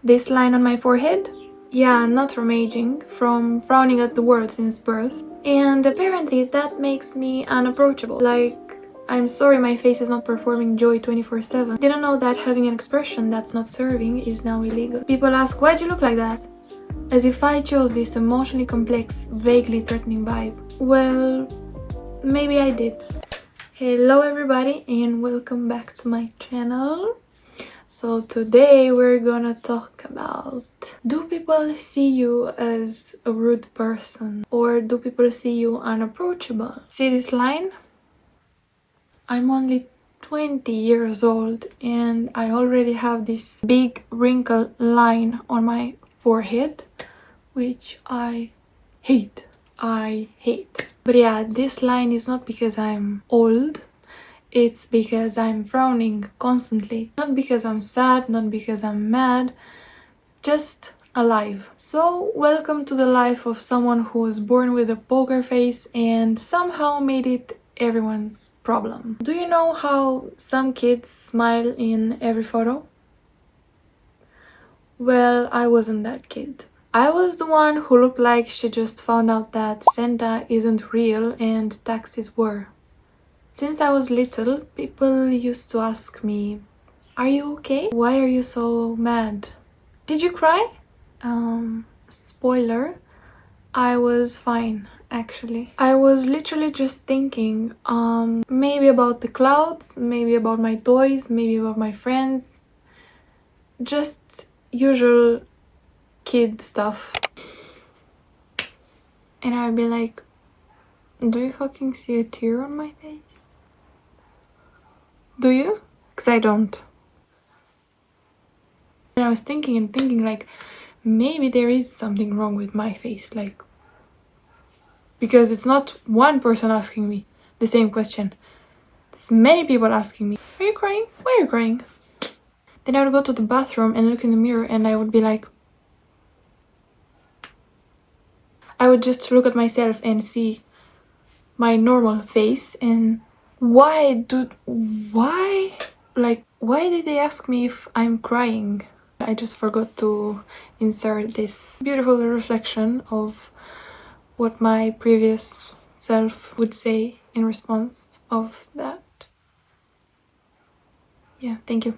This line on my forehead? Yeah, not from aging, from frowning at the world since birth. And apparently that makes me unapproachable. Like, I'm sorry my face is not performing joy 24/7. Didn't know that having an expression that's not serving is now illegal. People ask, why'd you look like that? As if I chose this emotionally complex, vaguely threatening vibe. Well, maybe I did. Hello everybody and welcome back to my channel. So today we're gonna talk about, do people see you as a rude person or do people see you unapproachable? See this line? I'm only 20 years old and I already have this big wrinkle line on my forehead, which I hate. But yeah, this line is not because I'm old. It's because I'm frowning constantly. Not because I'm sad, not because I'm mad, just alive. So welcome to the life of someone who was born with a poker face and somehow made it everyone's problem. Do you know how some kids smile in every photo? Well, I wasn't that kid. I was the one who looked like she just found out that Santa isn't real and taxis were. Since I was little, people used to ask me, are you okay? Why are you so mad? Did you cry? Spoiler, I was fine, actually. I was literally just thinking, maybe about the clouds, maybe about my toys, maybe about my friends. Just usual kid stuff. And I'd be like, do you fucking see a tear on my face? Do you? Because I don't. And I was thinking and thinking, like, maybe there is something wrong with my face, like, because it's not one person asking me the same question. It's many people asking me, are you crying? Why are you crying? Then I would go to the bathroom and look in the mirror and I would be like, I would just look at myself and see my normal face and why did they ask me if I'm crying? I just forgot to insert this beautiful reflection of what my previous self would say in response of that. Yeah, thank you.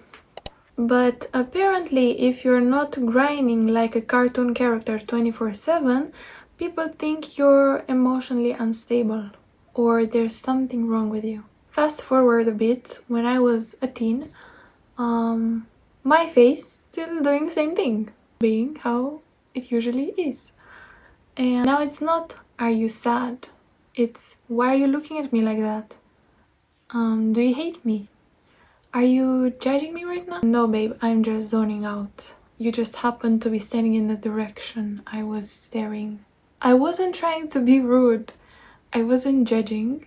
But apparently if you're not grinding like a cartoon character 24/7, people think you're emotionally unstable or there's something wrong with you. Fast forward a bit, when I was a teen, my face still doing the same thing, being how it usually is. And now it's not, are you sad? It's, why are you looking at me like that? Do you hate me? Are you judging me right now? No, babe, I'm just zoning out. You just happened to be standing in the direction I was staring. I wasn't trying to be rude. I wasn't judging.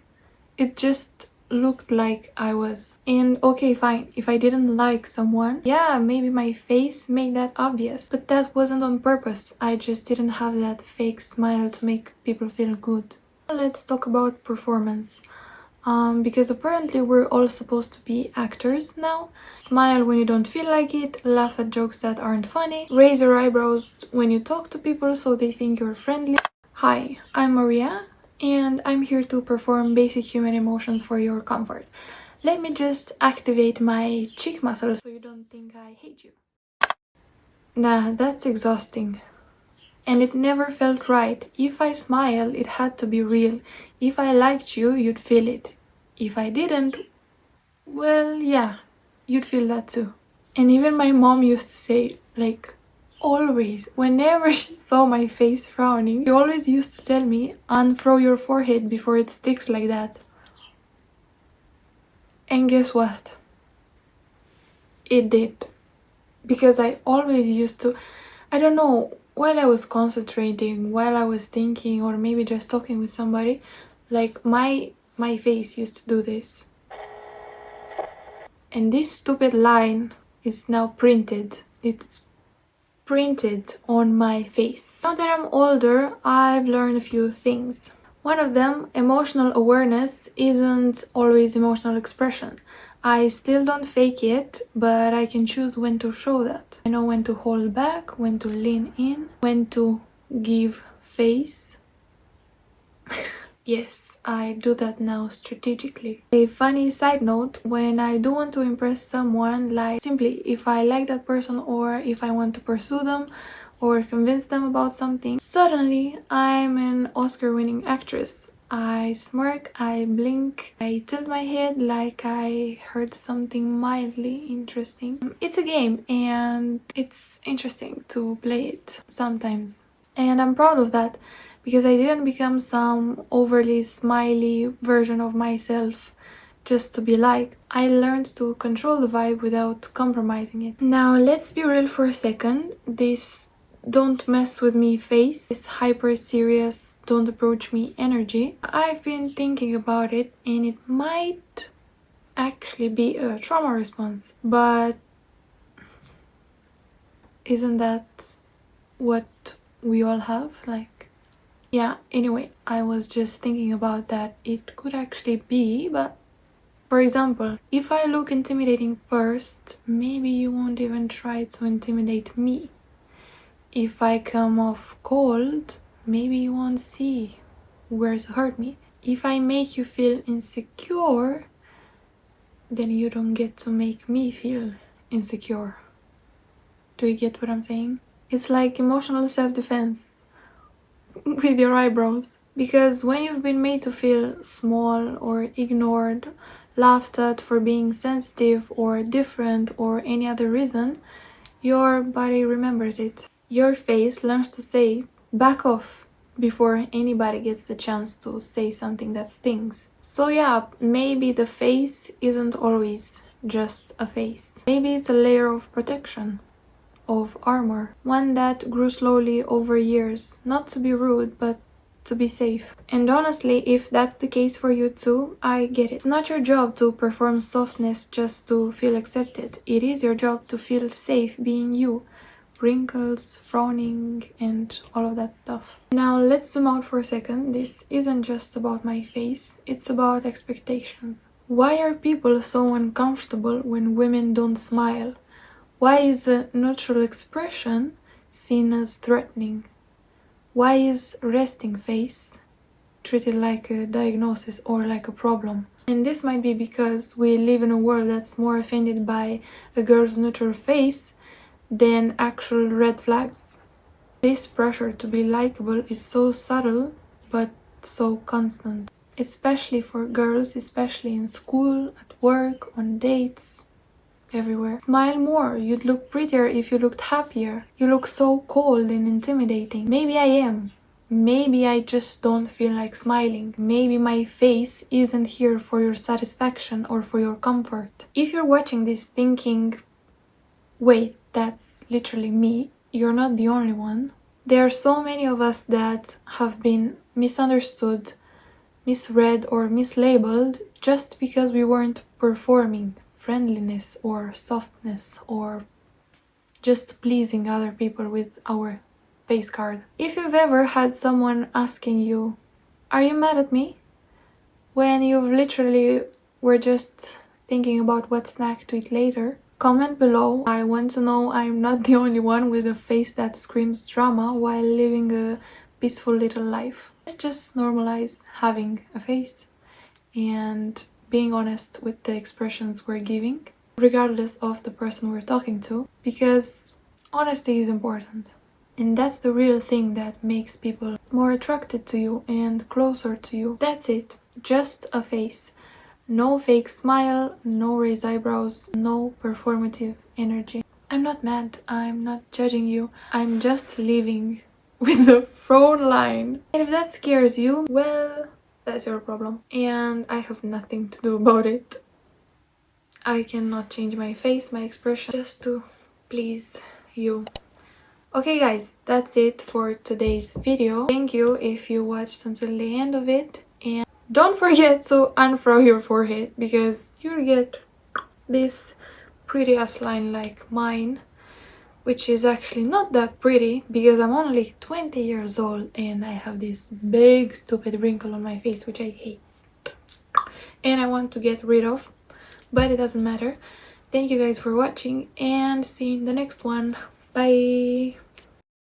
It just looked like I was. And okay, fine, if I didn't like someone, yeah, maybe my face made that obvious. But that wasn't on purpose. I just didn't have that fake smile to make people feel good. Let's talk about performance. Because apparently we're all supposed to be actors now. Smile when you don't feel like it, laugh at jokes that aren't funny, raise your eyebrows when you talk to people so they think you're friendly. Hi, I'm Maria, and I'm here to perform basic human emotions for your comfort. Let me just activate my cheek muscles so you don't think I hate you. Nah, that's exhausting. And it never felt right. If I smile, it had to be real. If I liked you, you'd feel it. If I didn't, well, yeah, you'd feel that too. And even my mom used to say, like, always, whenever she saw my face frowning, she always used to tell me, unfurrow your forehead before it sticks like that. And guess what? It did. Because I always used to, I don't know, while I was concentrating, while I was thinking, or maybe just talking with somebody, like my face used to do this. And this stupid line is now printed. It's printed on my face. Now that I'm older, I've learned a few things. One of them, emotional awareness isn't always emotional expression. I still don't fake it, but I can choose when to show that. I know when to hold back, when to lean in, when to give face. Yes, I do that now strategically. A funny side note, when I do want to impress someone, like simply if I like that person or if I want to pursue them or convince them about something, suddenly I'm an Oscar-winning actress. I smirk, I blink, I tilt my head like I heard something mildly interesting. It's a game and it's interesting to play it sometimes. And I'm proud of that because I didn't become some overly smiley version of myself just to be liked. I learned to control the vibe without compromising it. Now let's be real for a second. This don't mess with me face, this hyper serious don't approach me energy. I've been thinking about it and it might actually be a trauma response, but isn't that what we all have? Like, yeah, anyway, I was just thinking about that. It could actually be, but for example, if I look intimidating first, maybe you won't even try to intimidate me. If I come off cold, maybe you won't see where to hurt me. If I make you feel insecure, then you don't get to make me feel insecure. Do you get what I'm saying? It's like emotional self-defense with your eyebrows. Because when you've been made to feel small or ignored, laughed at for being sensitive or different or any other reason, your body remembers it. Your face learns to say, back off, before anybody gets the chance to say something that stings. So yeah, maybe the face isn't always just a face. Maybe it's a layer of protection, of armor, one that grew slowly over years, not to be rude, but to be safe. And honestly, if that's the case for you too, I get it. It's not your job to perform softness just to feel accepted. It is your job to feel safe being you. Wrinkles, frowning, and all of that stuff. Now let's zoom out for a second. This isn't just about my face, it's about expectations. Why are people so uncomfortable when women don't smile? Why is a neutral expression seen as threatening? Why is resting face treated like a diagnosis or like a problem? And this might be because we live in a world that's more offended by a girl's neutral face than actual red flags. This pressure to be likable is so subtle but so constant, especially for girls, especially in school, at work, on dates, everywhere. Smile more, you'd look prettier if you looked happier. You look so cold and intimidating. Maybe I am. Maybe I just don't feel like smiling. Maybe my face isn't here for your satisfaction or for your comfort. If you're watching this thinking, wait, that's literally me, you're not the only one. There are so many of us that have been misunderstood, misread, or mislabeled just because we weren't performing friendliness or softness or just pleasing other people with our face card. If you've ever had someone asking you, "Are you mad at me?" when you've literally were just thinking about what snack to eat later, comment below. I want to know I'm not the only one with a face that screams drama while living a peaceful little life. Let's just normalize having a face and being honest with the expressions we're giving, regardless of the person we're talking to, because honesty is important. And that's the real thing that makes people more attracted to you and closer to you. That's it. Just a face. No fake smile, no raised eyebrows, no performative energy. I'm not mad, I'm not judging you, I'm just living with the frown line. And if that scares you, well, that's your problem. And I have nothing to do about it. I cannot change my face, my expression, just to please you. Okay guys, that's it for today's video. Thank you if you watched until the end of it. And don't forget to unfurrow your forehead because you'll get this pretty ass line like mine, which is actually not that pretty because I'm only 20 years old and I have this big stupid wrinkle on my face which I hate and I want to get rid of, but it doesn't matter. Thank you guys for watching and see you in the next one. Bye!